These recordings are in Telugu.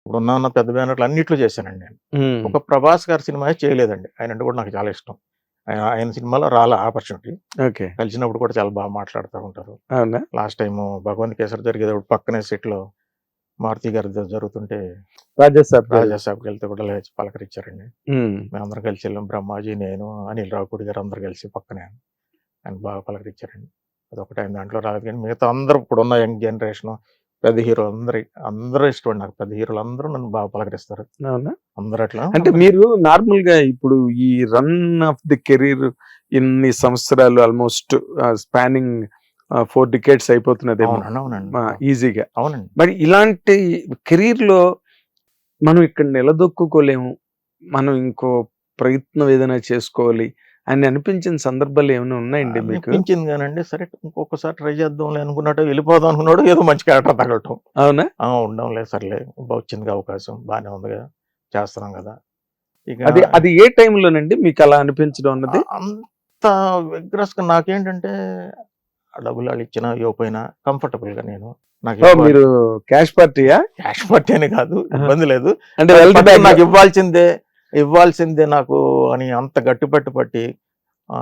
ఇప్పుడున్న పెద్ద బ్యానర్లు అన్నిట్లో చేశానండి నేను. ఉమ్, ఒక ప్రభాస్ గారి సినిమా చేయలేదండి. ఆయన అంటే కూడా నాకు చాలా ఇష్టం. ఆయన సినిమాలో రాలే ఆపర్చునిటీ. ఓకే, కలిసినప్పుడు కూడా చాలా బాగా మాట్లాడుతూ ఉంటారు. అవునా? లాస్ట్ టైం భగవంత్ కేసరి జరిగేటప్పుడు పక్కనే సెట్లో మారుతి గారి జరుగుతుంటే రాజాసాబ్ గారు. రాజాసాబ్కి వెళ్తే కూడా లేచి పలకరించారండి. ఉమ్, మేమందరం కలిసి వెళ్ళాం. బ్రహ్మాజీ, నేను, అనిల్ రావుపూడి గారు అందరు కలిసి పక్కనే ఆయన బాగా పలకరించారండి. అదొకటి ఆయన దాంట్లో రాలేదు. కానీ మిగతా అందరూ ఇప్పుడున్న యంగ్ జనరేషన్ పెద్ద హీరోలు అందరూ ఇష్టం అండి నాకు. పెద్ద హీరోలు అందరూ నన్ను బాగా పలకరిస్తారు. అవునా? అందరూ అట్లా అంటే మీరు నార్మల్ గా ఇప్పుడు ఈ రన్ ఆఫ్ ది కెరీర్ ఇన్ని సంవత్సరాలు ఆల్మోస్ట్ స్పానింగ్ 4 decades అయిపోతున్నదేమో అవునండి. ఈజీగా. అవునండి. మరి ఇలాంటి కెరీర్ లో మనం ఇక్కడ నిలదొక్కుకోలేము, మనం ఇంకో ప్రయత్నం ఏదైనా చేసుకోవాలి అని అనిపించిన సందర్భాలు ఏమైనా ఉన్నాయండి మీకు? అనిపించింది కానండి. సరే ఇంకొకసారి ట్రై చేద్దాంలే అనుకున్నట్టు వెళ్ళిపోదాం అనుకున్నాడు. ఏదో మంచి క్యారెక్టర్ తగలటం. అవునా? ఉండంలే సర్లే వచ్చింది అవకాశం బాగానే ఉంది కదా, చేస్తున్నాం కదా. ఇక అది ఏ టైంలోనండి మీకు అలా అనిపించడం అన్నది? అంత విగ్రస్ గా నాకేంటంటే డబ్బులు వాళ్ళు ఇచ్చినా ఇవ్వకపోయినా కంఫర్టబుల్ గా నేను నాకు మీరు క్యాష్ పార్టీయా? క్యాష్ పట్టి అని కాదు, ఇబ్బంది లేదు. అంటే wealth bag నాకు ఇవ్వాల్సిందే నాకు అని అంత గట్టిపట్టు పట్టి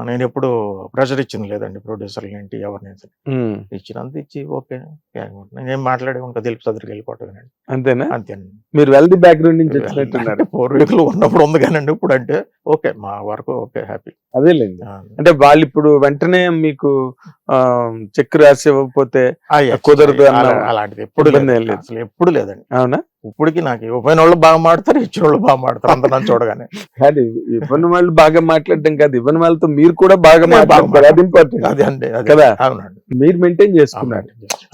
నేను ఎప్పుడు ప్రెషర్ ఇచ్చింది లేదండి. ప్రొడ్యూసర్లు ఏంటి ఎవరిని ఇచ్చినంత ఇచ్చి ఓకే నేనేం మాట్లాడే ఉంటా తెలుపు చదువుకి వెళ్ళిపోవటం. అంతేనా? అంతేనండి. మీరు వెల్తీ బ్యాక్గ్రౌండ్ నుంచి వచ్చినట్టున్నారు. పూర్వీకులు ఉన్నప్పుడు ఉంది కానండి. ఇప్పుడు అంటే ఓకే మా వరకు ఓకే హ్యాపీ. అదేలేండి. అంటే వాళ్ళు ఇప్పుడు వెంటనే మీకు చెక్ రాసి ఇవ్వకపోతే కుదరదు అలాంటిది ఎప్పుడు లేదు, అసలు ఎప్పుడు లేదండి. అవునా? ఇప్పటికి నాకు ఇవ్వని వాళ్ళు బాగా మాడతారు, ఇచ్చిన వాళ్ళు బాగా మాడతారు. అంత నన్ను చూడగానే కాదు, ఇవ్వని వాళ్ళు బాగా మాట్లాడడం కాదు, ఇవ్వని వాళ్ళతో మీరు కూడా బాగా మాట్లాడతారు. అది ఇంపార్టెంట్. అది అండి కదా? అవునండి. మీరు మెయింటైన్ చేసుకున్నారు.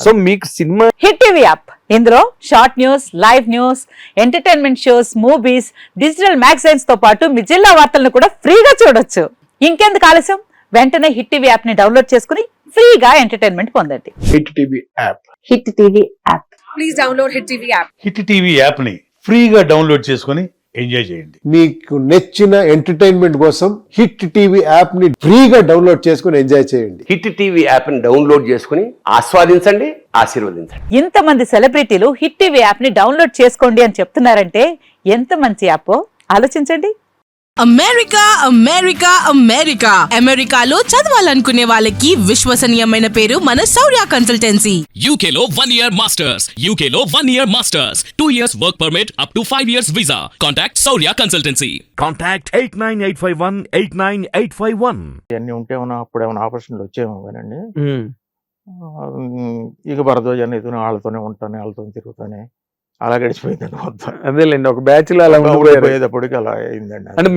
సో మీకు సినిమా హిట్ టీవీ యాప్, ఇందులో short news, live news, entertainment shows, movies, digital magazines తో పాటు మీ జిల్లా వార్తలను కూడా ఫ్రీగా చూడొచ్చు. ఇంకెందుకు ఆలస్యం, వెంటనే హిట్ టీవీ యాప్ ని డౌన్లోడ్ చేసుకుని ఫ్రీగా ఎంటర్టైన్మెంట్ పొందండి. Hit TV app. Hit TV app. Please download hit TV app. Hit TV యాప్ని ఫ్రీగా డౌన్లోడ్ చేసుకొని ఎంజాయ్ చేయండి. మీకు నచ్చిన ఎంటర్టైన్మెంట్ కోసం హిట్ టీవీ యాప్ ని ఫ్రీగా డౌన్లోడ్ చేసుకుని ఎంజాయ్ చేయండి. హిట్ టీవీ యాప్ ని డౌన్లోడ్ చేసుకుని ఆస్వాదించండి, ఆశీర్వదించండి. ఇంతమంది సెలబ్రిటీలు హిట్ టీవీ యాప్ ని డౌన్లోడ్ చేసుకోండి అని చెప్తున్నారంటే ఎంత మంచి యాప్ ఆలోచించండి. అమెరికా అమెరికా అమెరికా అమెరికాలో చదవాలనుకునే వాళ్ళకి విశ్వసనీయమైన పేరు మన శౌర్య కన్సల్టెన్సీ. UK లో 1 year masters, UK లో 1 year masters, 2 years work permit up to 5 years visa. Contact Saurya Consultancy. Contact 89851 ఇవన్నీ ఉంటే అప్పుడు ఏమైనా ఆపర్చునిటీ వచ్చేమో కానండి. ఇక భరద్వాజ్ అనేది వాళ్ళతోనే ఉంటాను, వాళ్ళతో తిరుగుతానే అలా గడిచిపోయిందండి మొత్తం. అదేలేండి, ఒక బ్యాచ్ లో అలా పోయేటప్పటికి అలా అయిందండి. అంటే